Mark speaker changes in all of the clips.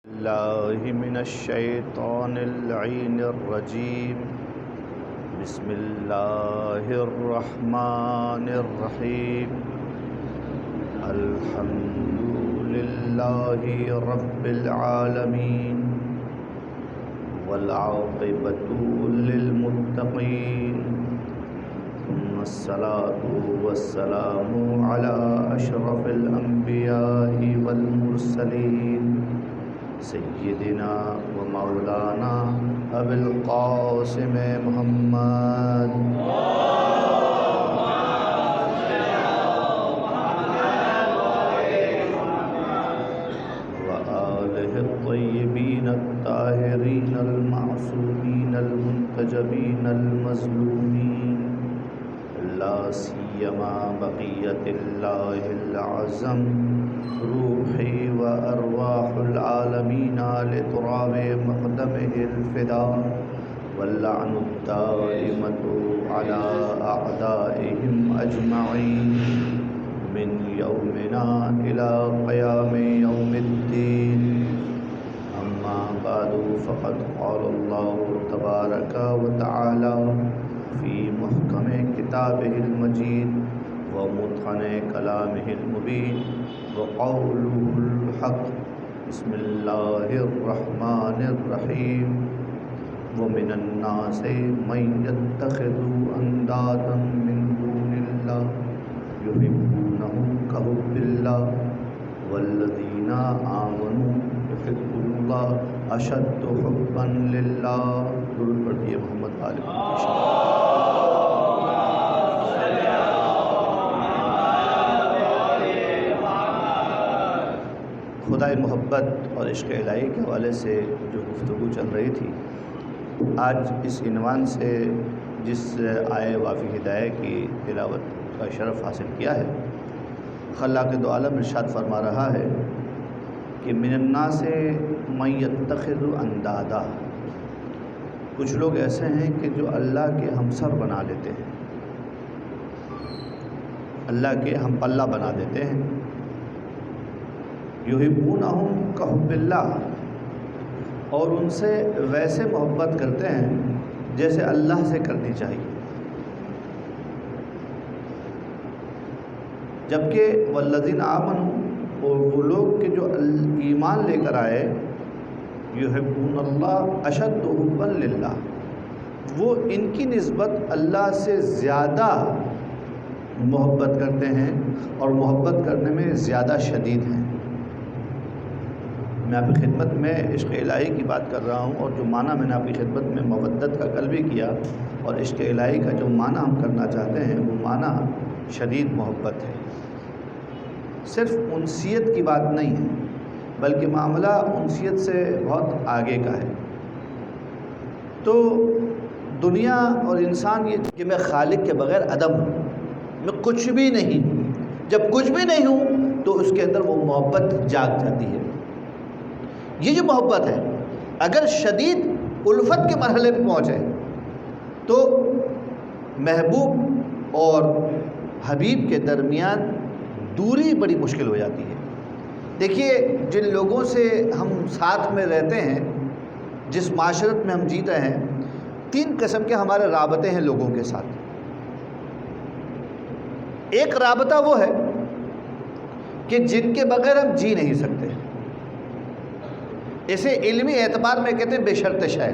Speaker 1: الله من الشيطان اللعين الرجيم. بسم الله الرحمن الرحيم. الحمد لله رب العالمين والعاقبة للمتقين، ثم الصلاة والسلام على أشرف الأنبياء والمرسلين سيدنا ومولانا أبي القاسم محمد وآله الطيبين الطاهرين المعصومين المنتجبين المظلومين، لا سيما بقية الله الأعظم روحي وأرواح العالمين لتراب مقدمه الفداء، واللعن الدائمة على أعدائهم أجمعين من يومنا إلى قيام يوم الدين. أما بعد، فقد قال الله تبارك وتعالى في محكم كتابه المجيد ومتقن كلامه المبين وقوله الحق. بسم الله الرحمن الرحيم. ومن الناس من يتخذ أندادا من دون الله يحبونهم كحب الله والذين آمنوا يحب الله أشد حبا لله. درود پڑھیے محمد علیہ خدائے محبت اور عشق الہی کے حوالے سے جو گفتگو چل رہی تھی، آج اس عنوان سے جس آئے وافی ہدایہ کی تلاوت کا شرف حاصل کیا ہے، خلاق دو عالم ارشاد فرما رہا ہے کہ من الناس من یتخذ اندادا، کچھ لوگ ایسے ہیں کہ جو اللہ کے ہمسر بنا لیتے ہیں، اللہ کے ہم پلہ بنا دیتے ہیں. یحبونہم کحب اللہ، اور ان سے ویسے محبت کرتے ہیں جیسے اللہ سے کرنی چاہیے. جبکہ والذین آمنوا، اور وہ لوگ کہ جو ایمان لے کر آئے، یحبون اللہ اشد حبا للہ، وہ ان کی نسبت اللہ سے زیادہ محبت کرتے ہیں اور محبت کرنے میں زیادہ شدید ہیں. میں آپ کی خدمت میں عشق الہی کی بات کر رہا ہوں، اور جو معنی میں نے آپ کی خدمت میں مودت کا کل بھی کیا، اور عشق الہی کا جو معنی ہم کرنا چاہتے ہیں وہ معنی شدید محبت ہے. صرف انسیت کی بات نہیں ہے، بلکہ معاملہ انسیت سے بہت آگے کا ہے. تو دنیا اور انسان یہ کہ میں خالق کے بغیر عدم ہوں، میں کچھ بھی نہیں ہوں. جب کچھ بھی نہیں ہوں تو اس کے اندر وہ محبت جاگ جاتی ہے. یہ جو محبت ہے اگر شدید الفت کے مرحلے پہ پہنچے تو محبوب اور حبیب کے درمیان دوری بڑی مشکل ہو جاتی ہے. دیکھیے، جن لوگوں سے ہم ساتھ میں رہتے ہیں، جس معاشرت میں ہم جیت رہے ہیں، 3 قسم کے ہمارے رابطے ہیں لوگوں کے ساتھ. ایک رابطہ وہ ہے کہ جن کے بغیر ہم جی نہیں سکتے، اسے علمی اعتبار میں کہتے ہیں بے شرط شے،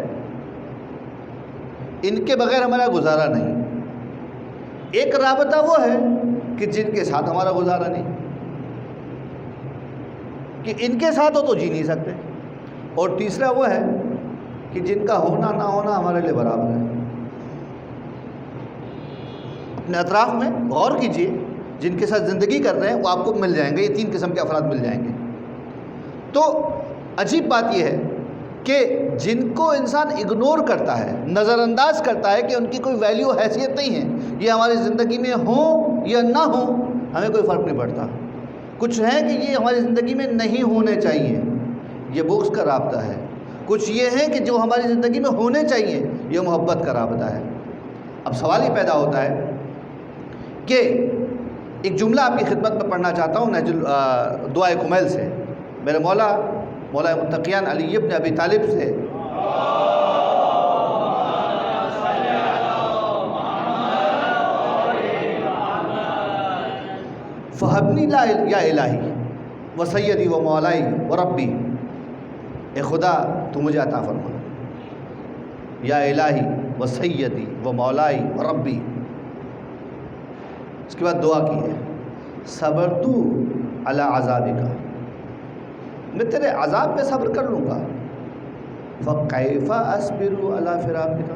Speaker 1: ان کے بغیر ہمارا گزارا نہیں. ایک رابطہ وہ ہے کہ جن کے ساتھ ہمارا گزارا نہیں، کہ ان کے ساتھ ہو تو جی نہیں سکتے. اور تیسرا وہ ہے کہ جن کا ہونا نہ ہونا ہمارے لیے برابر ہے. اپنے اطراف میں غور کیجئے، جن کے ساتھ زندگی کر رہے ہیں وہ آپ کو مل جائیں گے. یہ 3 قسم کے افراد مل جائیں گے. تو عجیب بات یہ ہے کہ جن کو انسان اگنور کرتا ہے، نظر انداز کرتا ہے کہ ان کی کوئی ویلیو حیثیت نہیں ہے، یہ ہماری زندگی میں ہوں یا نہ ہوں ہمیں کوئی فرق نہیں پڑتا. کچھ ہیں کہ یہ ہماری زندگی میں نہیں ہونے چاہیے، یہ بغض کا رابطہ ہے. کچھ یہ ہیں کہ جو ہماری زندگی میں ہونے چاہیے، یہ محبت کا رابطہ ہے. اب سوال یہ پیدا ہوتا ہے کہ ایک جملہ آپ کی خدمت میں پڑھنا چاہتا ہوں نہج دعائے کمیل سے. میرے مولا مولا متقیان علی ابن ابی طالب سے فہبنی لا یا الہی و سیدی و مولائی و ربی، اے خدا تو مجھے عطا فرما، یا الہی و سیدی و مولائی و ربی۔ اس کے بعد دعا کی ہے، صبرتو علی عذابک، میں تیرے عذاب پہ صبر کر لوں گا، فکیف اصبر علی فراقک،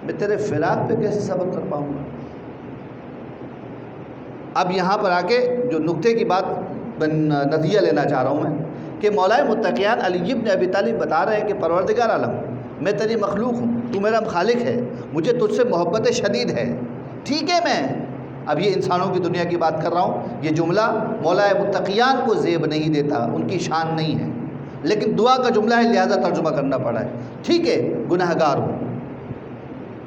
Speaker 1: میں تیرے فراق پہ کیسے صبر کر پاؤں گا۔ اب یہاں پر آ کے جو نقطے کی بات نتیجہ لینا چاہ رہا ہوں میں کہ مولا متقیان علی ابن ابی طالب بتا رہے ہیں کہ پروردگار عالم، میں تیری مخلوق ہوں، تو میرا خالق ہے، مجھے تجھ سے محبت شدید ہے، ٹھیک ہے، میں اب یہ انسانوں کی دنیا کی بات کر رہا ہوں، یہ جملہ مولا متقیان کو زیب نہیں دیتا، ان کی شان نہیں ہے، لیکن دعا کا جملہ ہے لہذا ترجمہ کرنا پڑا ہے۔ ٹھیک ہے گنہگار ہوں،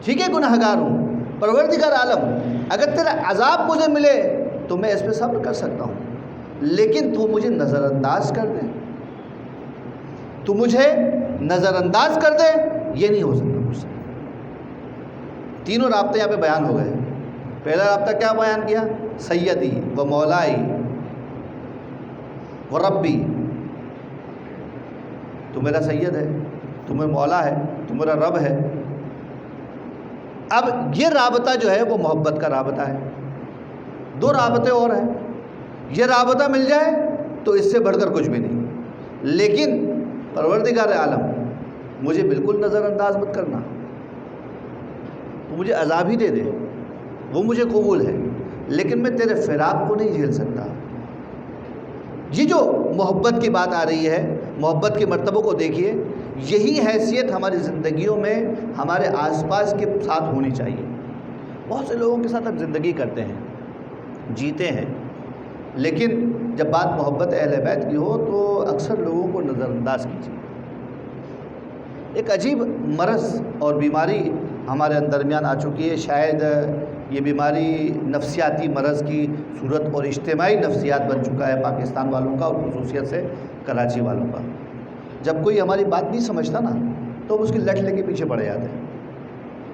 Speaker 1: ٹھیک ہے گنہگار ہوں، پروردگار عالم اگر تیرا عذاب مجھے ملے تو میں اس پہ صبر کر سکتا ہوں، لیکن تو مجھے نظر انداز کر دے، تو مجھے نظر انداز کر دے، یہ نہیں ہو سکتا مجھ سے۔ تینوں رابطے یہاں پہ بیان ہو گئے۔ پہلا رابطہ کیا بیان کیا؟ سیدی و مولائی و ربی، تو میرا سید ہے، تو میرا مولا ہے، تو میرا رب ہے۔ اب یہ رابطہ جو ہے وہ محبت کا رابطہ ہے۔ دو رابطے اور ہیں، یہ رابطہ مل جائے تو اس سے بڑھ کر کچھ بھی نہیں، لیکن پروردگار عالم مجھے بالکل نظر انداز مت کرنا، تو مجھے عذاب ہی دے دے، وہ مجھے قبول ہے، لیکن میں تیرے فراق کو نہیں جھیل سکتا۔ یہ جو محبت کی بات آ رہی ہے، محبت کے مرتبوں کو دیکھیے، یہی حیثیت ہماری زندگیوں میں ہمارے آس پاس کے ساتھ ہونی چاہیے۔ بہت سے لوگوں کے ساتھ ہم زندگی کرتے ہیں، جیتے ہیں، لیکن جب بات محبت اہل بیت کی ہو تو اکثر لوگوں کو نظر انداز کیجیے۔ ایک عجیب مرض اور بیماری ہمارے درمیان آ چکی ہے، شاید یہ بیماری نفسیاتی مرض کی صورت اور اجتماعی نفسیات بن چکا ہے پاکستان والوں کا، اور خصوصیت سے کراچی والوں کا۔ جب کوئی ہماری بات نہیں سمجھتا نا تو ہم اس کی لٹ لے کے پیچھے پڑے جاتے ہیں،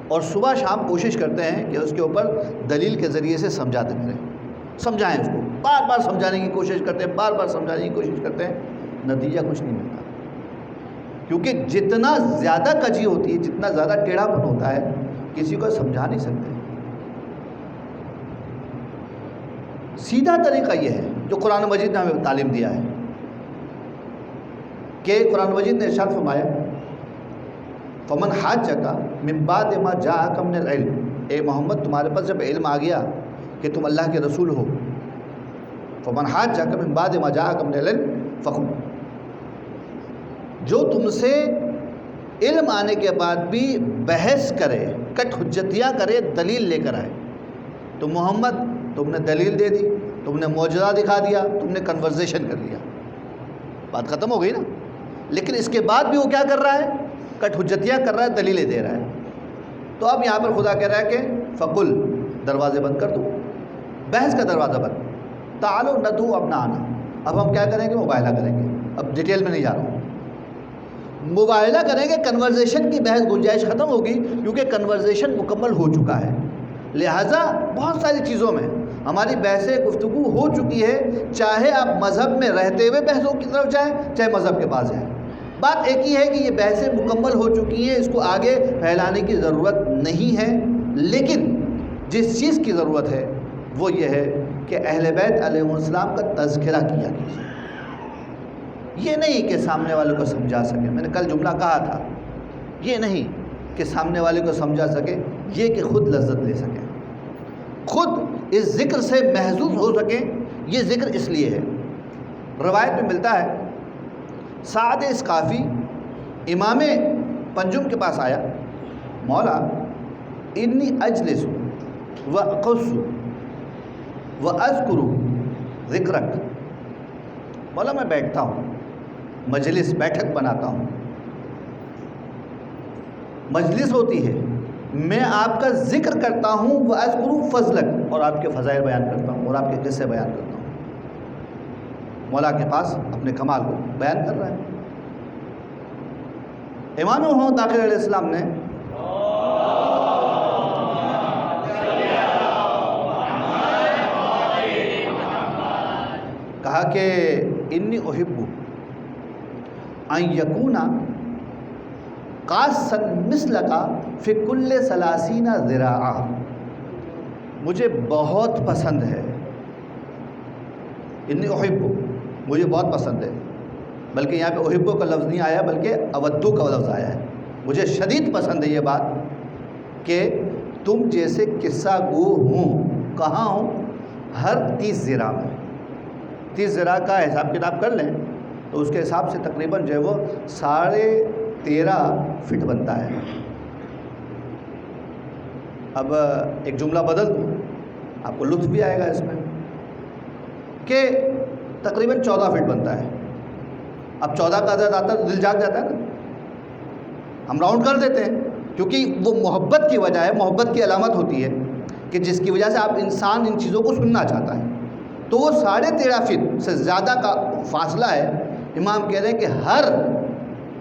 Speaker 1: اور صبح شام کوشش کرتے ہیں کہ اس کے اوپر دلیل کے ذریعے سے سمجھاتے پھریں، سمجھائیں اس کو، بار بار سمجھانے کی کوشش کرتے ہیں، بار بار سمجھانے کی کوشش کرتے ہیں، نتیجہ کچھ نہیں ملتا، کیونکہ جتنا زیادہ کجی ہوتی ہے، جتنا زیادہ ٹیڑھا پن ہوتا ہے، کسی کو سمجھا نہیں سکتے۔ سیدھا طریقہ یہ ہے جو قرآن مجید نے ہمیں تعلیم دیا ہے کہ قرآن مجید نے ارشاد فرمایا، فمن حاجک من بعد ما جاءک من العلم، اے محمد تمہارے پاس جب علم آ گیا کہ تم اللہ کے رسول ہو، فمن حاجک من بعد ما جاءک من العلم فقل، جو تم سے علم آنے کے بعد بھی بحث کرے، کٹ حجتیاں کرے، دلیل لے کر آئے، تو محمد تم نے دلیل دے دی، تم نے معجزہ دکھا دیا، تم نے کنورزیشن کر لیا، بات ختم ہو گئی نا۔ لیکن اس کے بعد بھی وہ کیا کر رہا ہے؟ کٹ حجتیاں کر رہا ہے، دلیلیں دے رہا ہے۔ تو اب یہاں پر خدا کہہ رہا ہے کہ فقل، دروازے بند کر دو، بحث کا دروازہ بند، تعالو ندعو ابناءنا، اب ہم کیا کریں گے؟ مباہلہ کریں گے۔ اب ڈیٹیل میں نہیں جا رہا ہوں، مباہلہ کریں گے، کنورزیشن کی بحث گنجائش ختم ہوگی، کیونکہ کنورزیشن مکمل ہو چکا ہے۔ لہٰذا بہت ساری چیزوں میں ہماری بحث گفتگو ہو چکی ہے، چاہے آپ مذہب میں رہتے ہوئے بحثوں کی طرف جائیں، چاہے مذہب کے پاس جائیں، بات ایک ہی ہے کہ یہ بحثیں مکمل ہو چکی ہیں، اس کو آگے پھیلانے کی ضرورت نہیں ہے۔ لیکن جس چیز کی ضرورت ہے وہ یہ ہے کہ اہل بیت علیہ السلام کا تذکرہ کیا کیجیے، یہ نہیں کہ سامنے والے کو سمجھا سکے، میں نے کل جملہ کہا تھا، یہ نہیں کہ سامنے والے کو سمجھا سکے، یہ کہ خود لذت لے سکیں، خود اس ذکر سے محظوظ ہو سکیں۔ یہ ذکر اس لیے ہے، روایت میں ملتا ہے سعد اسقافی امام پنجم کے پاس آیا، مولا انی اجلس و اقص و اذکر ذکرک، مولا میں بیٹھتا ہوں، مجلس بیٹھک بناتا ہوں، مجلس ہوتی ہے، میں آپ کا ذکر کرتا ہوں، وَأَذْكُرُ فَضْلَكَ، اور آپ کے فضائل بیان کرتا ہوں اور آپ کے قصے بیان کرتا ہوں۔ مولا کے پاس اپنے کمال کو بیان کر رہا ہے۔ امام محمد باقر علیہ السلام نے کہا کہ انی احب ان یکون قاصا مثلک فی کل 30 ذراعا، مجھے بہت پسند ہے، انی احب مجھے بہت پسند ہے، بلکہ یہاں پہ احب کا لفظ نہیں آیا بلکہ اودو کا لفظ آیا ہے۔ مجھے شدید پسند ہے یہ بات کہ تم جیسے قصہ گو ہوں، کہاں ہوں؟ ہر 30 ذراع میں۔ 30 ذراع کا حساب کتاب کر لیں تو اس کے حساب سے تقریباً جو ہے وہ 13.5 فٹ بنتا ہے۔ اب ایک جملہ بدل دوں، آپ کو لطف بھی آئے گا اس میں، کہ تقریباً 14 فٹ بنتا ہے۔ اب 14 کا عدد آتا ہے تو دل جاگ جاتا ہے نا، ہم راؤنڈ کر دیتے ہیں، کیونکہ وہ محبت کی وجہ ہے، محبت کی علامت ہوتی ہے کہ جس کی وجہ سے آپ انسان ان چیزوں کو سننا چاہتا ہے۔ تو وہ 13.5 فٹ سے زیادہ کا فاصلہ ہے۔ امام کہہ رہے ہیں کہ ہر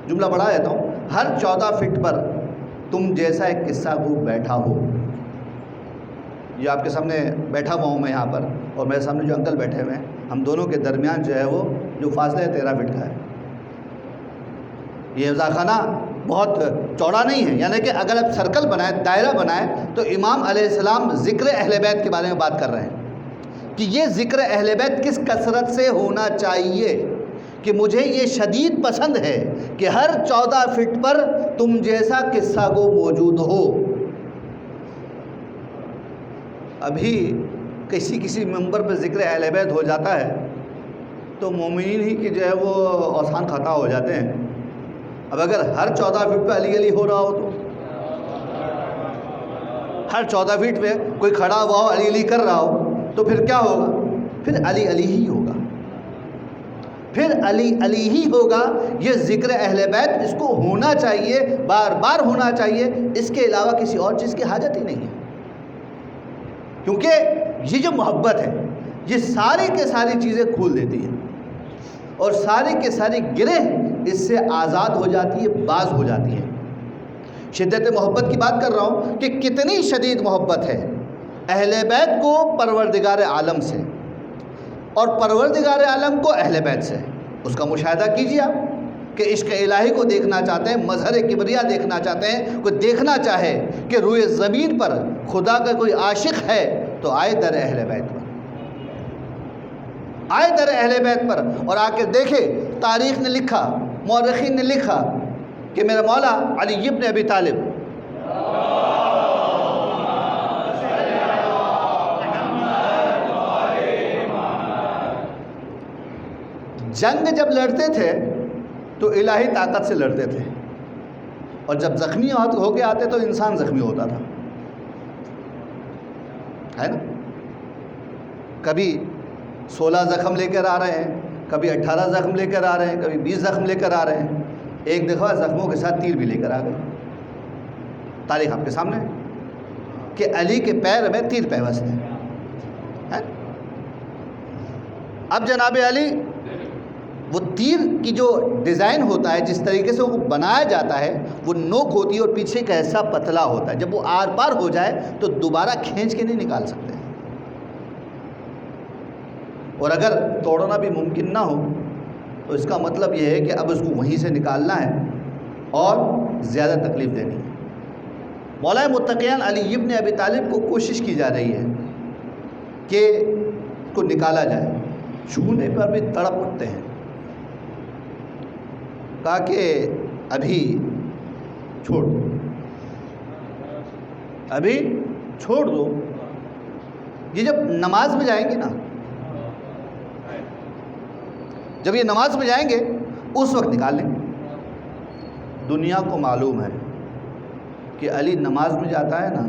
Speaker 1: جملہ بڑھا دیتا ہوں، ہر 14 فٹ پر تم جیسا ایک قصہ گو بیٹھا ہو۔ یہ آپ کے سامنے بیٹھا ہوا ہوں میں یہاں پر، اور میرے سامنے جو انکل بیٹھے ہوئے ہیں، ہم دونوں کے درمیان جو ہے وہ جو فاصلہ ہے 13 فٹ کا ہے۔ یہ افزاخانہ بہت چوڑا نہیں ہے، یعنی کہ اگر آپ سرکل بنائیں، دائرہ بنائیں، تو امام علیہ السلام ذکر اہل بیت کے بارے میں بات کر رہے ہیں کہ یہ ذکر اہل بیت کس کثرت سے ہونا چاہیے، کہ مجھے یہ شدید پسند ہے کہ ہر 14 فٹ پر تم جیسا قصہ گو موجود ہو۔ ابھی کسی ممبر پہ ذکر اہل بیت ہو جاتا ہے تو مومنین ہی کہ جو ہے وہ اوثان خطا ہو جاتے ہیں۔ اب اگر ہر 14 فٹ پہ علی علی ہو رہا ہو تو ہر 14 فٹ پہ کوئی کھڑا ہوا ہو علی علی کر رہا ہو تو پھر کیا ہوگا؟ پھر علی علی ہی ہوگا، پھر علی علی ہی ہوگا۔ یہ ذکر اہل بیت اس کو ہونا چاہیے، بار بار ہونا چاہیے، اس کے علاوہ کسی اور چیز کی حاجت ہی نہیں ہے، کیونکہ یہ جو محبت ہے یہ ساری کے ساری چیزیں کھول دیتی ہیں اور ساری کے ساری گرہ اس سے آزاد ہو جاتی ہے، باز ہو جاتی ہے۔ شدت محبت کی بات کر رہا ہوں کہ کتنی شدید محبت ہے اہل بیت کو پروردگار عالم سے اور پروردگار عالم کو اہل بیت سے۔ اس کا مشاہدہ کیجیے آپ کہ عشق الہی کو دیکھنا چاہتے ہیں، مظہر کبریا دیکھنا چاہتے ہیں، کوئی دیکھنا چاہے کہ روئے زمین پر خدا کا کوئی عاشق ہے تو آئے در اہل بیت پر، آئے در اہل بیت پر اور آ کے دیکھے۔ تاریخ نے لکھا، مورخین نے لکھا کہ میرا مولا علی ابن ابی طالب جنگ جب لڑتے تھے تو الہی طاقت سے لڑتے تھے، اور جب زخمی ہو کے آتے تو انسان زخمی ہوتا تھا، ہے نا؟ کبھی 16 زخم لے کر آ رہے ہیں، کبھی 18 زخم لے کر آ رہے ہیں، کبھی 20 زخم لے کر آ رہے ہیں، ایک دفعہ زخموں کے ساتھ تیر بھی لے کر آ گئے۔ تاریخ آپ کے سامنے ہے کہ علی کے پیر میں تیر پیوست ہے۔ اب جناب علی وہ تیر کی جو ڈیزائن ہوتا ہے، جس طریقے سے وہ بنایا جاتا ہے، وہ نوک ہوتی ہے اور پیچھے کا حصہ پتلا ہوتا ہے، جب وہ آر پار ہو جائے تو دوبارہ کھینچ کے نہیں نکال سکتے، اور اگر توڑنا بھی ممکن نہ ہو تو اس کا مطلب یہ ہے کہ اب اس کو وہیں سے نکالنا ہے اور زیادہ تکلیف دینی ہے۔ مولا متقیان علی ابن ابی طالب کو کوشش کی جا رہی ہے کہ اس کو نکالا جائے، چھونے پر بھی تڑپ اٹھتے ہیں۔ کہا کہ ابھی چھوڑ دو، ابھی چھوڑ دو، یہ جب نماز میں جائیں گے نا، جب یہ نماز میں جائیں گے اس وقت نکال لیں۔ دنیا کو معلوم ہے کہ علی نماز میں جاتا ہے نا،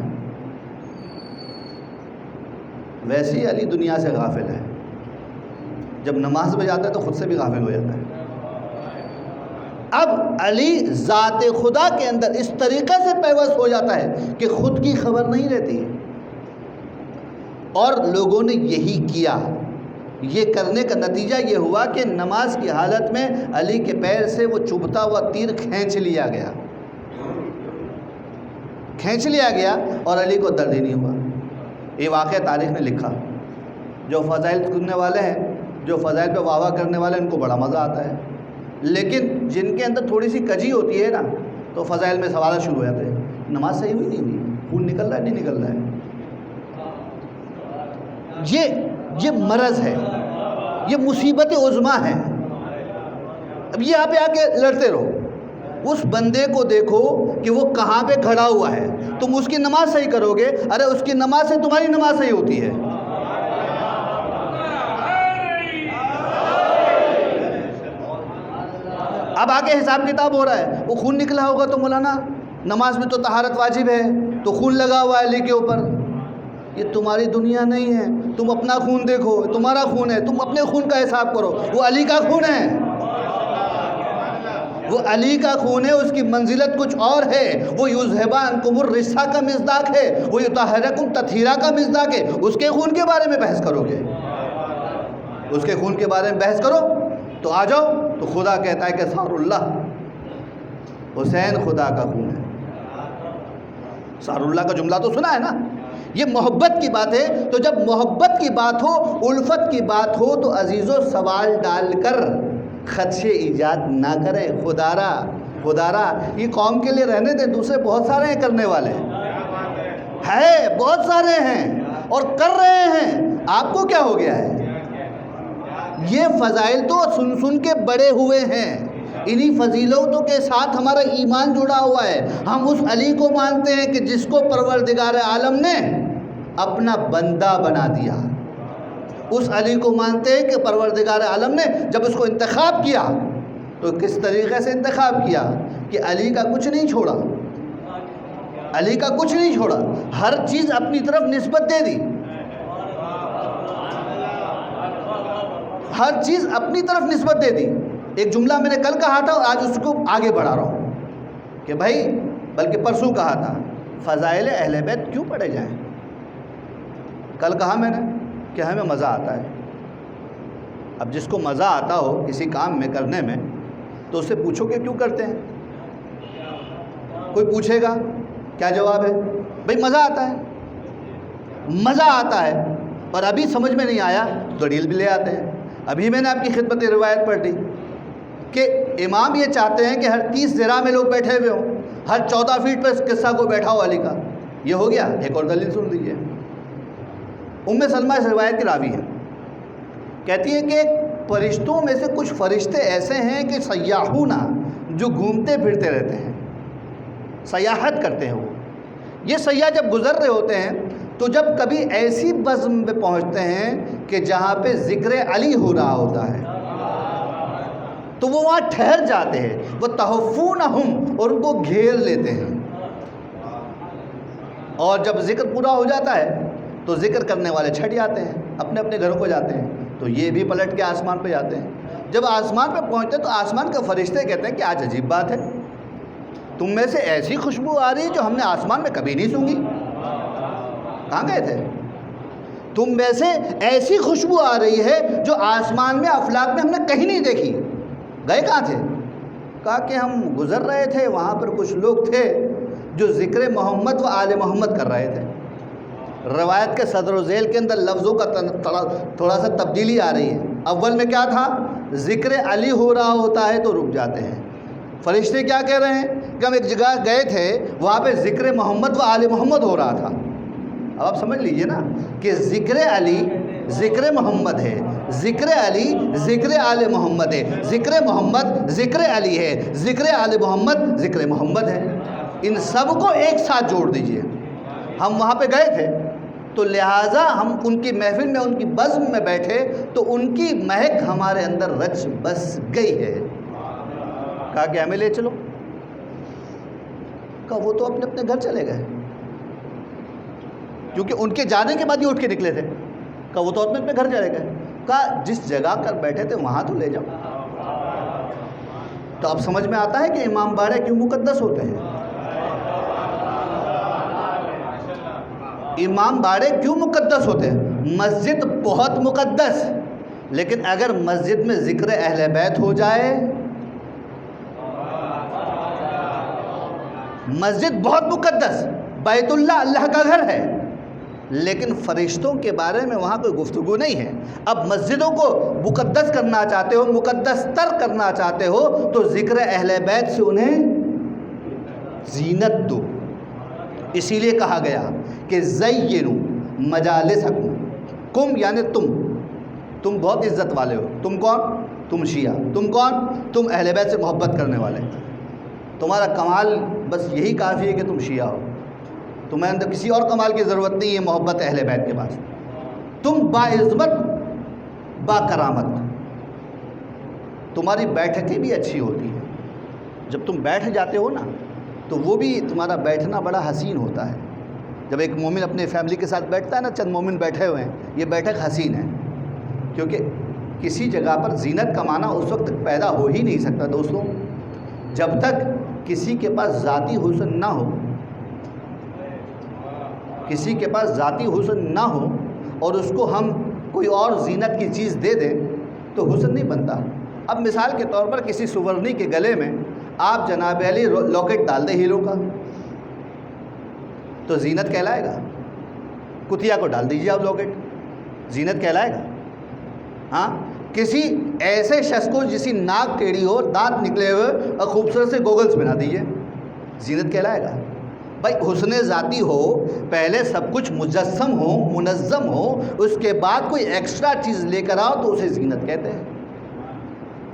Speaker 1: ویسے ہی علی دنیا سے غافل ہے، جب نماز میں جاتا ہے تو خود سے بھی غافل ہو جاتا ہے۔ اب علی ذات خدا کے اندر اس طریقے سے پیوست ہو جاتا ہے کہ خود کی خبر نہیں رہتی، اور لوگوں نے یہی کیا، یہ کرنے کا نتیجہ یہ ہوا کہ نماز کی حالت میں علی کے پیر سے وہ چبھتا ہوا تیر کھینچ لیا گیا اور علی کو درد ہی نہیں ہوا۔ یہ واقعہ تاریخ نے لکھا۔ جو فضائل سننے والے ہیں، جو فضائل پہ واہ واہ کرنے والے ہیں، ان کو بڑا مزہ آتا ہے، لیکن جن کے اندر تھوڑی سی کجی ہوتی ہے نا، تو فضائل میں سوالات شروع ہو جاتے ہیں۔ نماز صحیح ہوئی نہیں ہوئی، خون نکل رہا ہے نہیں نکل رہا ہے، یہ مرض ہے، یہ مصیبت عظمیٰ ہے۔ اب یہاں پہ آ کے لڑتے رہو، اس بندے کو دیکھو کہ وہ کہاں پہ کھڑا ہوا ہے، تم اس کی نماز صحیح کرو گے، ارے اس کی نماز سے تمہاری نماز صحیح ہوتی ہے۔ اب آگے حساب کتاب ہو رہا ہے، وہ خون نکلا ہوگا تو مولانا نماز میں تو طہارت واجب ہے، تو خون لگا ہوا ہے علی کے اوپر۔ یہ تمہاری دنیا نہیں ہے، تم اپنا خون دیکھو، تمہارا خون ہے، تم اپنے خون کا حساب کرو۔ وہ علی کا خون ہے، وہ علی کا خون ہے، اس کی منزلت کچھ اور ہے۔ وہ یذھب عنکم الرجس کا مصداق ہے، وہ یطہرکم تطہیرا کا مصداق ہے۔ اس کے خون کے بارے میں بحث کرو گے، اس کے خون کے بارے میں بحث کرو تو آ جاؤ، تو خدا کہتا ہے کہ ثار اللہ، حسین خدا کا خون ہے۔ ثار اللہ کا جملہ تو سنا ہے نا، یہ محبت کی بات ہے۔ تو جب محبت کی بات ہو، الفت کی بات ہو، تو عزیزو سوال ڈال کر خدشے ایجاد نہ کریں۔ خدارا یہ قوم کے لیے رہنے دیں، دوسرے بہت سارے ہیں کرنے والے، بہت سارے ہیں اور کر رہے ہیں، آپ کو کیا ہو گیا ہے؟ یہ فضائل تو سن کے بڑے ہوئے ہیں، انہی فضیلتوں کے ساتھ ہمارا ایمان جڑا ہوا ہے۔ ہم اس علی کو مانتے ہیں کہ جس کو پروردگار عالم نے اپنا بندہ بنا دیا۔ اس علی کو مانتے ہیں کہ پروردگار عالم نے جب اس کو انتخاب کیا تو کس طریقے سے انتخاب کیا کہ علی کا کچھ نہیں چھوڑا، علی کا کچھ نہیں چھوڑا، ہر چیز اپنی طرف نسبت دے دی، ہر چیز اپنی طرف نسبت دے دی۔ ایک جملہ میں نے کل کہا تھا اور آج اس کو آگے بڑھا رہا ہوں کہ بھائی، بلکہ پرسوں کہا تھا، فضائل اہل بیت کیوں پڑھے جائیں؟ کل کہا میں نے کہ ہمیں مزہ آتا ہے۔ اب جس کو مزہ آتا ہو کسی کام میں کرنے میں، تو اس سے پوچھو کہ کیوں کرتے ہیں؟ کوئی پوچھے گا کیا جواب ہے؟ بھئی مزہ آتا ہے، مزہ آتا ہے، اور ابھی سمجھ میں نہیں آیا تو دلیل بھی لے آتے ہیں۔ ابھی میں نے آپ کی خدمت روایت پڑھ دی کہ امام یہ چاہتے ہیں کہ ہر 30 ذراع میں لوگ بیٹھے ہوئے ہوں، ہر 14 فیٹ پر اس قصہ کو بیٹھا ہو علی کا۔ یہ ہو گیا، ایک اور دلیل سن لیجیے۔ سلمہ اس روایت کی راوی ہے، کہتی ہے کہ فرشتوں میں سے کچھ فرشتے ایسے ہیں کہ سیاحون، جو گھومتے پھرتے رہتے ہیں، سیاحت کرتے ہیں۔ وہ یہ سیاح جب گزر رہے ہوتے ہیں تو جب کبھی ایسی بزم پہ پہنچتے ہیں کہ جہاں پہ ذکر علی ہو رہا ہوتا ہے تو وہ وہاں ٹھہر جاتے ہیں، وہ تحفونہم، اور ان کو گھیر لیتے ہیں۔ اور جب ذکر پورا ہو جاتا ہے تو ذکر کرنے والے چھٹ جاتے ہیں، اپنے اپنے گھروں کو جاتے ہیں، تو یہ بھی پلٹ کے آسمان پہ جاتے ہیں۔ جب آسمان پہ پہنچتے ہیں تو آسمان کے فرشتے کہتے ہیں کہ آج عجیب بات ہے، تم میں سے ایسی خوشبو آ رہی ہے جو ہم نے آسمان میں کبھی نہیں سونگھی۔ کہاں گئے تھے؟ تم میں سے ایسی خوشبو آ رہی ہے جو آسمان میں افلاک میں ہم نے کہیں نہیں دیکھی۔ گئے کہاں تھے؟ کہا کہ ہم گزر رہے تھے، وہاں پر کچھ لوگ تھے جو ذکر محمد و آل محمد کر رہے تھے۔ روایت کے صدر و ذیل کے اندر لفظوں کا تھوڑا سا تبدیلی آ رہی ہے۔ اول میں کیا تھا؟ ذکر علی ہو رہا ہوتا ہے تو رک جاتے ہیں۔ فرشتے کیا کہہ رہے ہیں کہ ہم ایک جگہ گئے تھے، وہاں پہ ذکر محمد و آل محمد ہو رہا تھا۔ اب آپ سمجھ لیجئے نا کہ ذکر علی ذکر محمد ہے، ذکر علی ذکر آل محمد ہے، ذکر محمد ذکر علی ہے، ذکر آل محمد ذکر محمد ہے۔ ان سب کو ایک ساتھ جوڑ دیجئے۔ ہم وہاں پہ گئے تھے تو لہٰذا ہم ان کی محفل میں، ان کی بزم میں بیٹھے تو ان کی مہک ہمارے اندر رچ بس گئی ہے۔ کہا کہ ہمیں لے چلو۔ کہا وہ تو اپنے اپنے گھر چلے گئے، کیونکہ ان کے جانے کے بعد ہی اٹھ کے نکلے تھے۔ کہا وہ تو اپنے اپنے گھر چلے گئے۔ کہا جس جگہ کر بیٹھے تھے وہاں تو لے جاؤ۔ تو اب سمجھ میں آتا ہے کہ امام باڑے کیوں مقدس ہوتے ہیں۔ امام باڑے کیوں مقدس ہوتے ہیں؟ مسجد بہت مقدس، لیکن اگر مسجد میں ذکر اہل بیت ہو جائے، مسجد بہت مقدس، بیت اللہ اللہ کا گھر ہے، لیکن فرشتوں کے بارے میں وہاں کوئی گفتگو نہیں ہے۔ اب مسجدوں کو مقدس کرنا چاہتے ہو، مقدس تر کرنا چاہتے ہو، تو ذکر اہل بیت سے انہیں زینت دو۔ اسی لیے کہا گیا کہ زینوا مجالسکم، کم یعنی تم بہت عزت والے ہو۔ تم کون؟ تم شیعہ۔ تم کون؟ تم اہل بیت سے محبت کرنے والے۔ تمہارا کمال بس یہی کافی ہے کہ تم شیعہ ہو، تمہیں اندر کسی اور کمال کی ضرورت نہیں ہے محبت اہل بیت کے پاس۔ تم باعزت با کرامت، تمہاری بیٹھکیں بھی اچھی ہوتی ہیں۔ جب تم بیٹھ جاتے ہو نا تو وہ بھی تمہارا بیٹھنا بڑا حسین ہوتا ہے۔ جب ایک مومن اپنے فیملی کے ساتھ بیٹھتا ہے نا، چند مومن بیٹھے ہوئے ہیں، یہ بیٹھک حسین ہے، کیونکہ کسی جگہ پر زینت کمانا اس وقت تک پیدا ہو ہی نہیں سکتا دوستوں جب تک کسی کے پاس ذاتی حسن نہ ہو، کسی کے پاس ذاتی حسن نہ ہو اور اس کو ہم کوئی اور زینت کی چیز دے دیں تو حسن نہیں بنتا۔ اب مثال کے طور پر کسی سورنی کے گلے میں آپ جناب علی لاکٹ ڈال دیں ہیروں کا تو زینت کہلائے گا؟ کتیا کو ڈال دیجیے آپ لاکٹ، زینت کہلائے گا؟ ہاں، کسی ایسے شخص کو جسی ناک ٹیڑھی ہو، دانت نکلے ہوئے اور خوبصورت سے گوگلز بنا دیجیے، زینت کہلائے گا؟ بھائی حسن ذاتی ہو، پہلے سب کچھ مجسم ہو، منظم ہو، اس کے بعد کوئی ایکسٹرا چیز لے کر آؤ تو اسے زینت کہتے ہیں،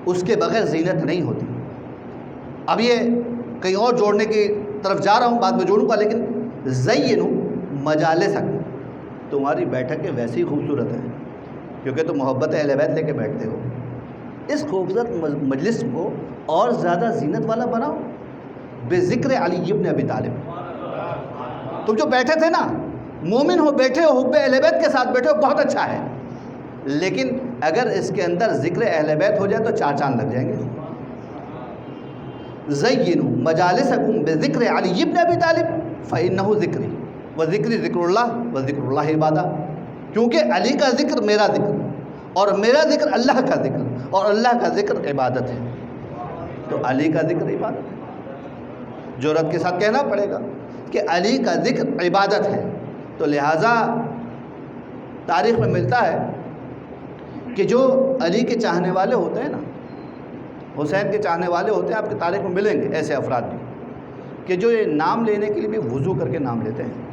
Speaker 1: اس کے بغیر زینت نہیں ہوتی۔ اب یہ کہیں اور جوڑنے کی طرف جا رہا ہوں، بعد میں جوڑوں گا، لیکن زینوا مجالسکم، تمہاری بیٹھکیں ویسی خوبصورت ہیں کیونکہ تم محبت اہل بیت لے کے بیٹھتے ہو، اس خوبصورت مجلس کو اور زیادہ زینت والا بناؤ بذکر علی ابن ابی طالب۔ تم جو بیٹھے تھے نا، مومن ہو، بیٹھے ہو، حب اہل بیت کے ساتھ بیٹھے ہو، بہت اچھا ہے، لیکن اگر اس کے اندر ذکر اہل بیت ہو جائے تو 4 چاند لگ جائیں گے۔ زینوا مجالسکم بذکر علی ابن ابی طالب فإنہ ذکری وذکری ذکر اللہ وذکر اللہ عبادہ، کیونکہ علی کا ذکر میرا ذکر اور میرا ذکر اللہ کا ذکر اور اللہ کا ذکر عبادت ہے، تو علی کا ذکر عبادت ہے۔ جرأت کے ساتھ کہنا پڑے گا کہ علی کا ذکر عبادت ہے، تو لہٰذا تاریخ میں ملتا ہے کہ جو علی کے چاہنے والے ہوتے ہیں نا، حسین کے چاہنے والے ہوتے ہیں، آپ کی تاریخ میں ملیں گے ایسے افراد بھی کہ جو یہ نام لینے کے لیے بھی وضو کر کے نام لیتے ہیں،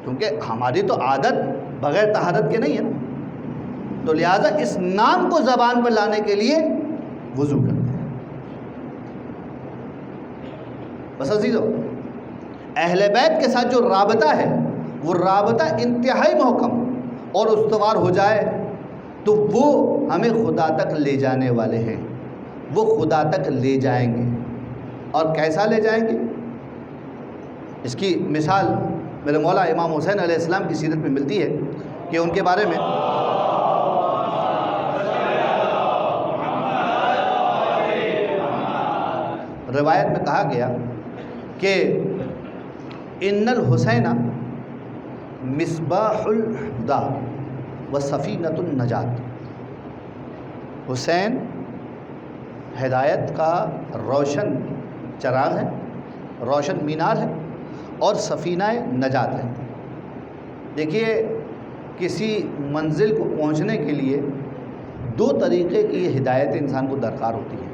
Speaker 1: کیونکہ ہماری تو عادت بغیر طہارت کے نہیں ہے نا، تو لہٰذا اس نام کو زبان پر لانے کے لیے وضو کرتے ہیں۔ بس عزیزو، اہل بیت کے ساتھ جو رابطہ ہے وہ رابطہ انتہائی محکم اور استوار ہو جائے تو وہ ہمیں خدا تک لے جانے والے ہیں، وہ خدا تک لے جائیں گے۔ اور کیسا لے جائیں گے؟ اس کی مثال میرے مولا امام حسین علیہ السلام کی سیرت میں ملتی ہے کہ ان کے بارے میں روایت میں کہا گیا کہ ان الحسین مصباح الہدی و سفینۃ النجات، حسین ہدایت کا روشن چراغ ہے، روشن مینار ہے اور سفینہ نجات ہے۔ دیکھیے، کسی منزل کو پہنچنے کے لیے 2 طریقے کی ہدایت انسان کو درکار ہوتی ہے۔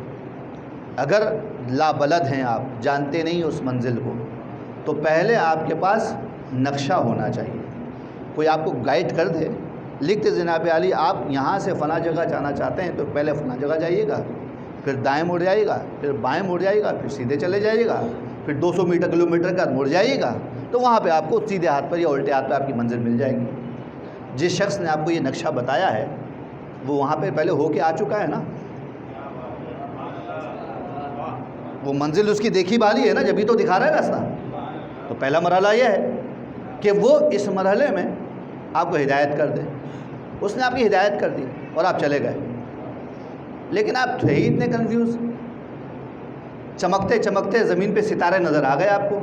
Speaker 1: اگر لابلد ہیں، آپ جانتے نہیں اس منزل کو، تو پہلے آپ کے پاس نقشہ ہونا چاہیے، کوئی آپ کو گائیڈ کر دے، لکھتے جناب علی آپ یہاں سے فلاں جگہ جانا چاہتے ہیں تو پہلے فلاں جگہ جائیے گا، پھر دائیں مڑ جائیے گا، پھر بائیں مڑ جائیے گا، پھر سیدھے چلے جائیے گا، پھر 200 میٹر کلومیٹر کا مڑ جائیے گا، تو وہاں پہ آپ کو سیدھے ہاتھ پر یا الٹے ہاتھ پہ آپ کی منزل مل جائے گی۔ جس شخص نے آپ کو یہ نقشہ بتایا ہے وہ وہاں پہ پہلے ہو کے آ چکا ہے نا، وہ منزل اس کی دیکھی بالی ہے نا، جبھی تو دکھا رہا ہے راستہ۔ تو پہلا مرحلہ یہ ہے کہ وہ اس مرحلے میں آپ کو ہدایت کر دے، اس نے آپ کی ہدایت کر دی اور آپ چلے گئے، لیکن آپ تھے ہی اتنے کنفیوز، چمکتے چمکتے زمین پہ ستارے نظر آ گئے آپ کو،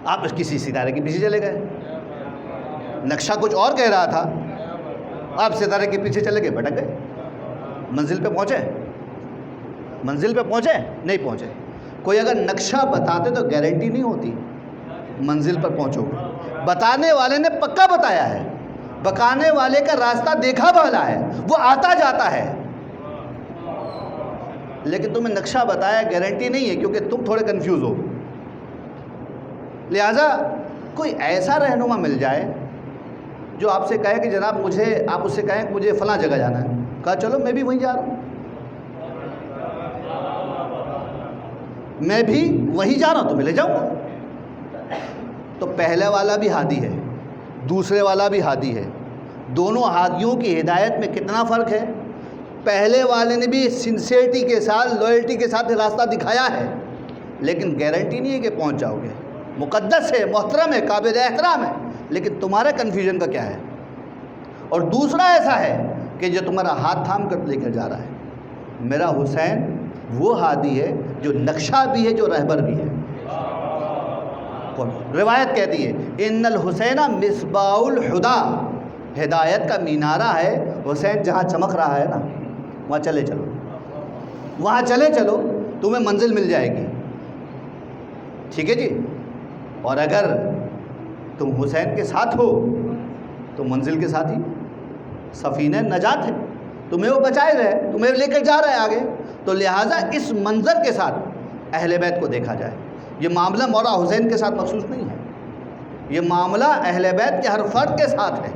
Speaker 1: آپ کسی ستارے کے پیچھے چلے گئے، نقشہ کچھ اور کہہ رہا تھا، آپ ستارے کے پیچھے چلے گئے، بھٹک گئے، منزل پہ پہنچے؟ منزل پہ پہنچے؟ نہیں پہنچے۔ کوئی اگر نقشہ بتاتے تو گارنٹی نہیں ہوتی منزل پر پہنچو گے۔ بتانے والے نے پکا بتایا ہے، بتانے والے کا راستہ دیکھا والا ہے، وہ آتا جاتا ہے، لیکن تمہیں نقشہ بتایا گارنٹی نہیں ہے، کیونکہ تم تھوڑے کنفیوز ہو۔ لہٰذا کوئی ایسا رہنما مل جائے جو آپ سے کہے کہ جناب آپ اس سے کہیں کہ مجھے فلاں جگہ جانا ہے، کہا چلو میں بھی وہیں جا رہا ہوں، میں بھی وہیں جا رہا ہوں، تو میں لے جاؤں گا۔ تو پہلے والا بھی ہادی ہے، دوسرے والا بھی ہادی ہے، دونوں ہادیوں کی ہدایت میں کتنا فرق ہے۔ پہلے والے نے بھی سنسیئرٹی کے ساتھ، لائلٹی کے ساتھ راستہ دکھایا ہے، لیکن گارنٹی نہیں ہے کہ پہنچ جاؤ گے، مقدس ہے، محترم ہے، قابل احترام ہے، لیکن تمہارا کنفیوژن کا کیا ہے۔ اور دوسرا ایسا ہے کہ جو تمہارا ہاتھ تھام کر لے کر جا رہا ہے۔ میرا حسین وہ ہادی ہے جو نقشہ بھی ہے، جو رہبر بھی ہے۔ روایت کہتی ہے ان الحسین مصباح الہدی، ہدایت کا مینارہ ہے حسین، جہاں چمک رہا ہے نا وہاں چلے چلو، وہاں چلے چلو، تمہیں منزل مل جائے گی، ٹھیک ہے جی۔ اور اگر تم حسین کے ساتھ ہو تو منزل کے ساتھ ہی، سفینہ نجات ہے، تمہیں وہ بچائے رہے، تمہیں لے کر جا رہا ہے آگے۔ تو لہٰذا اس منظر کے ساتھ اہل بیت کو دیکھا جائے۔ یہ معاملہ مولا حسین کے ساتھ مخصوص نہیں ہے، یہ معاملہ اہل بیت کے ہر فرد کے ساتھ ہے،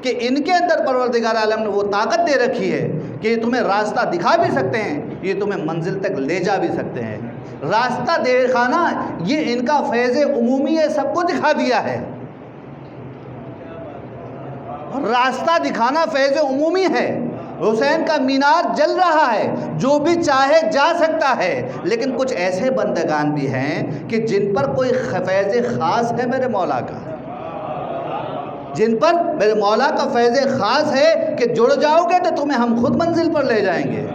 Speaker 1: کہ ان کے اندر پروردگار عالم نے وہ طاقت دے رکھی ہے کہ یہ تمہیں راستہ دکھا بھی سکتے ہیں، یہ تمہیں منزل تک لے جا بھی سکتے ہیں۔ راستہ دکھانا یہ ان کا فیض عمومی ہے، سب کو دکھا دیا ہے، راستہ دکھانا فیض عمومی ہے۔ حسین کا مینار جل رہا ہے، جو بھی چاہے جا سکتا ہے، لیکن کچھ ایسے بندگان بھی ہیں کہ جن پر کوئی فیض خاص ہے میرے مولا کا، جن پر میرے مولا کا فیض خاص ہے کہ جڑ جاؤ گے تو تمہیں ہم خود منزل پر لے جائیں گے۔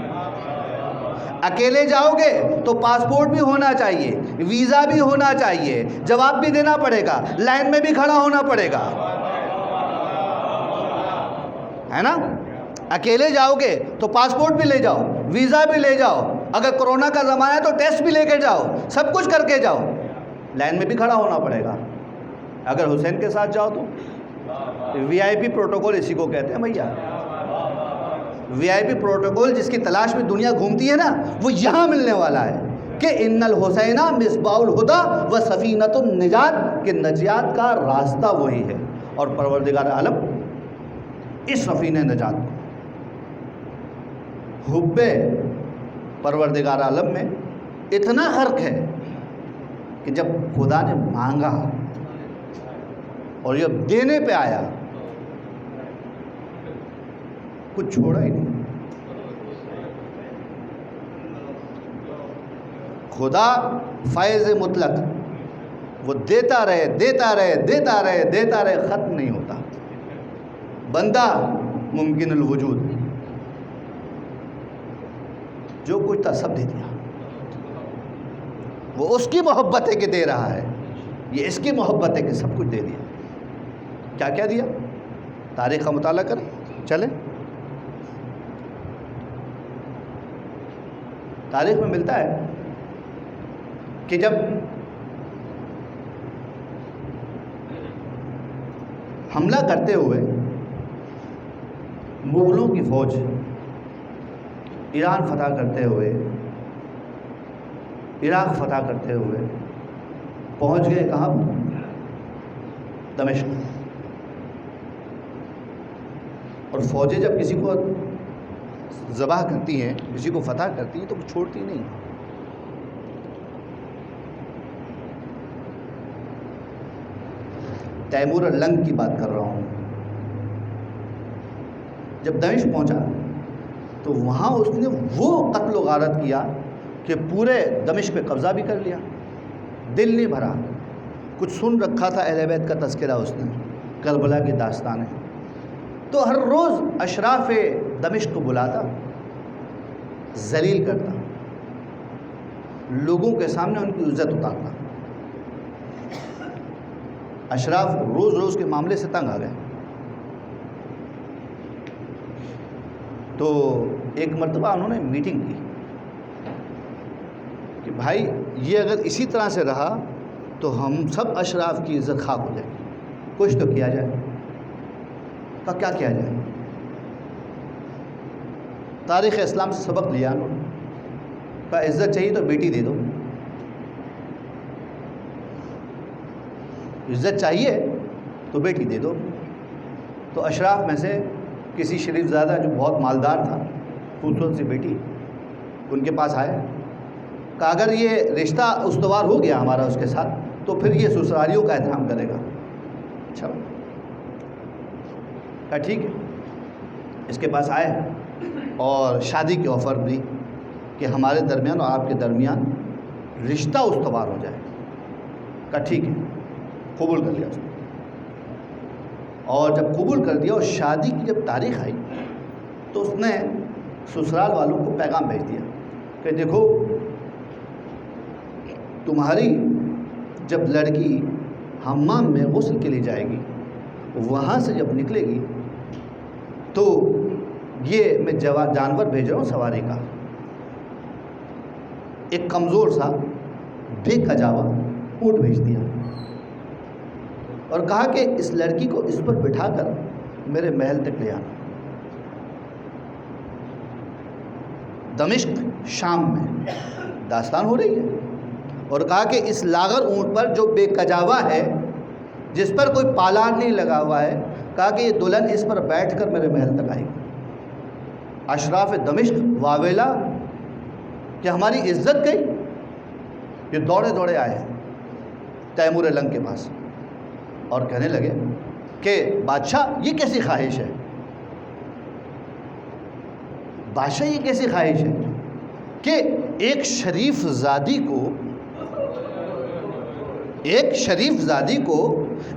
Speaker 1: اکیلے جاؤ گے تو پاسپورٹ بھی ہونا چاہیے، ویزا بھی ہونا چاہیے، جواب بھی دینا پڑے گا، لائن میں بھی کھڑا ہونا پڑے گا، ہے نا۔ اکیلے جاؤ گے تو پاسپورٹ بھی لے جاؤ، ویزا بھی لے جاؤ، اگر کرونا کا زمانہ ہے تو ٹیسٹ بھی لے کے جاؤ، سب کچھ کر کے جاؤ، لائن میں بھی کھڑا ہونا پڑے گا۔ اگر حسین کے ساتھ جاؤ تو وی آئی پی پروٹوکول اسی کو کہتے ہیں بھیا، وی آئی پی پروٹوکول جس کی تلاش میں دنیا گھومتی ہے نا، وہ یہاں ملنے والا ہے کہ ان الحسین مصباح الہدی و سفینۃ النجات، کہ نجات کا راستہ وہی ہے۔ اور پروردگار عالم اس سفینہ نجات کو، حب پروردگار عالم میں اتنا فرق ہے کہ جب خدا نے مانگا اور جب دینے پہ آیا کچھ چھوڑا ہی نہیں۔ خدا فیض مطلق، وہ دیتا رہے دیتا رہے دیتا رہے دیتا رہے، ختم نہیں ہوتا۔ بندہ ممکن الوجود، جو کچھ تھا سب دے دیا۔ وہ اس کی محبت ہے کہ دے رہا ہے، یہ اس کی محبت ہے کہ سب کچھ دے دیا۔ کیا کیا دیا؟ تاریخ کا مطالعہ کریں، چلیں تاریخ میں ملتا ہے کہ جب حملہ کرتے ہوئے مغلوں کی فوج ایران فتح کرتے ہوئے، عراق فتح کرتے ہوئے پہنچ گئے کہاں؟ دمشق۔ اور فوجیں جب کسی کو ذبح کرتی ہیں، کسی کو فتح کرتی ہیں، تو وہ چھوڑتی نہیں۔ تیمور لنگ کی بات کر رہا ہوں۔ جب دمشق پہنچا تو وہاں اس نے وہ قتل و غارت کیا کہ پورے دمشق پہ قبضہ بھی کر لیا، دل نہیں بھرا۔ کچھ سن رکھا تھا اہل بیت کا تذکرہ اس نے، کربلا کی داستانیں، تو ہر روز اشراف دمشق کو بلاتا، ذلیل کرتا، لوگوں کے سامنے ان کی عزت اتارتا۔ اشراف روز روز کے معاملے سے تنگ آ گئے، تو ایک مرتبہ انہوں نے میٹنگ کی کہ بھائی یہ اگر اسی طرح سے رہا تو ہم سب اشراف کی عزت خاک ہو جائے گی، کچھ تو کیا جائے۔ تو کیا کیا جائے؟ تاریخ اسلام سے سبق لیا انہوں نے، کہا عزت چاہیے تو بیٹی دے دو، عزت چاہیے تو بیٹی دے دو۔ تو اشراف میں سے کسی شریف زادہ جو بہت مالدار تھا، خوبصورت سی بیٹی ان کے پاس آئے، کہ اگر یہ رشتہ استوار ہو گیا ہمارا اس کے ساتھ تو پھر یہ سسرالیوں کا احترام کرے گا۔ اچھا، کہا ٹھیک ہے۔ اس کے پاس آئے اور شادی کی آفر دی کہ ہمارے درمیان اور آپ کے درمیان رشتہ استوار ہو جائے۔ کہا ٹھیک ہے، قبول کر لیا اس نے۔ اور جب قبول کر دیا اور شادی کی جب تاریخ آئی تو اس نے سسرال والوں کو پیغام بھیج دیا کہ دیکھو تمہاری جب لڑکی حمام میں غسل کے لیے جائے گی، وہاں سے جب نکلے گی تو یہ میں جانور بھیج رہا ہوں سواری کا، ایک کمزور سا بے کجاوا اونٹ بھیج دیا اور کہا کہ اس لڑکی کو اس پر بٹھا کر میرے محل تک لے آنا۔ دمشق شام میں داستان ہو رہی ہے، اور کہا کہ اس لاغر اونٹ پر جو بے کجاوا ہے، جس پر کوئی پالان نہیں لگا ہوا ہے، کہا کہ یہ دلہن اس پر بیٹھ کر میرے محل تک آئے گی۔ اشراف دمشق واویلا کہ ہماری عزت گئی، یہ دوڑے دوڑے آئے تیمور لنگ کے پاس اور کہنے لگے کہ بادشاہ یہ کیسی خواہش ہے، بادشاہ یہ کیسی خواہش ہے کہ ایک شریف زادی کو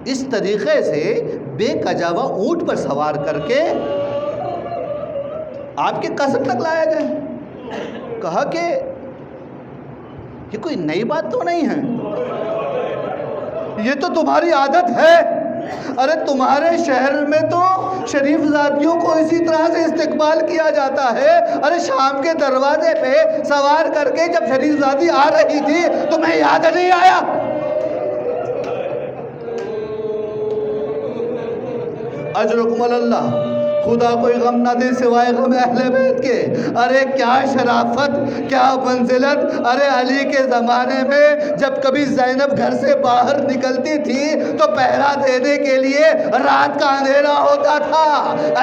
Speaker 1: اس طریقے سے بے کجاوا اونٹ پر سوار کر کے آپ کے قصر تک لایا جائے۔ کہا کہ یہ کوئی نئی بات تو نہیں ہے، یہ تو تمہاری عادت ہے۔ ارے تمہارے شہر میں تو شریف زادیوں کو اسی طرح سے استقبال کیا جاتا ہے۔ ارے شام کے دروازے پہ سوار کر کے جب شریف زادی آ رہی تھی تمہیں یاد نہیں آیا؟ اجرکم اللہ، خدا کوئی غم نہ دے سوائے غم اہل بیت کے۔ ارے کیا شرافت، کیا منزلت۔ ارے علی کے زمانے میں جب کبھی زینب گھر سے باہر نکلتی تھی تو پہرا دینے کے لیے رات کا اندھیرا ہوتا تھا،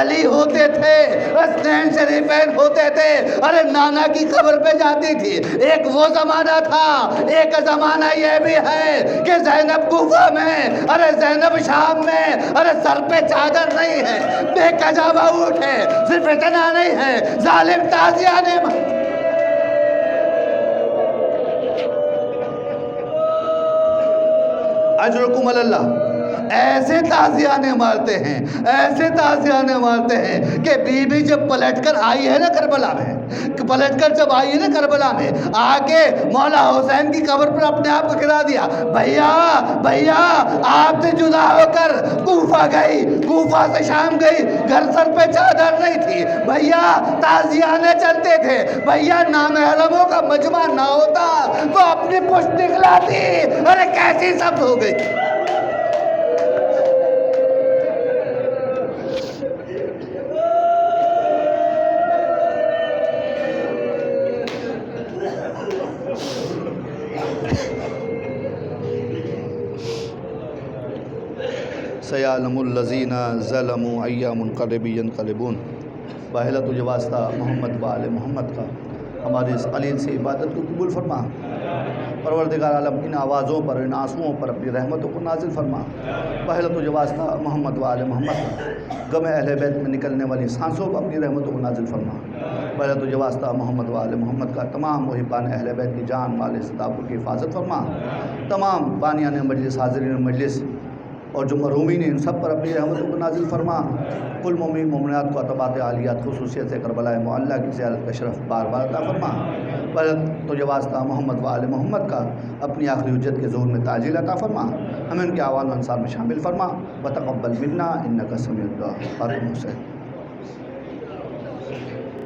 Speaker 1: علی ہوتے تھے، حسنین شریفین ہوتے تھے۔ ارے نانا کی قبر پہ جاتی تھی۔ ایک وہ زمانہ تھا، ایک زمانہ یہ بھی ہے کہ زینب کوفہ میں، ارے زینب شام میں، ارے سر پہ چادر نہیں ہے، بے کجا اونٹ ہے۔ صرف اتنا نہیں ہے، ظالم تازیہ نے اجرکم اللہ، ایسے تازیانے مارتے ہیں، ایسے تازیانے مارتے ہیں کہ بی بی جب پلٹ کر آئی ہے نا کربلا میں، پلٹ کر جب آئی ہے نا کربلا میں، آ کے مولا حسین کی قبر پر اپنے آپ کو گرا دیا۔ بھیا آپ سے جدا ہو کر کوفہ گئی، کوفہ سے شام گئی، گھر سر پہ چادر نہیں تھی، بھیا تازیانے چلتے تھے، بھیا نامحرموں کا مجمع نہ ہوتا تو اپنی پشت نکلاتی۔ ارے کیسی سب ہو گئی۔ سیعلم الذین ظلموا ای منقلب ینقلبون۔ بہلا تجھے واسطہ محمد و آل محمد کا ہماری اس قلیل سی عبادت کو قبول فرما۔ پروردگار عالم ان آوازوں پر، ان آنسوؤں پر اپنی رحمتوں کو نازل فرما۔ پہلا تجھے واسطہ محمد و آل محمد کا غم اہل بیت میں نکلنے والی سانسوں پر اپنی رحمتوں کو نازل فرما۔ پہلا تجھے واسطہ محمد و آل محمد کا تمام محبان اہل بیت کی جان مال استطاعت کی حفاظت فرما۔ تمام بانیان مجلس، حاضرین مجلس اور جو مرحومین ان سب پر اپنی رحمتوں کو نازل فرما۔ کل مومن مومنات کو عطبات عالیات خصوصیت سے کربلا معلیٰ کی زیارت کا شرف بار بار عطا فرما۔ پر تجھے واسطہ محمد و آل محمد کا اپنی آخری حجت کے ظہور میں تعجیل عطا فرما۔ ہمیں ان کے اعوان و انصار میں شامل فرما۔ وتقبل منا انک سمیع الدعاء۔ فاطمہ حسین۔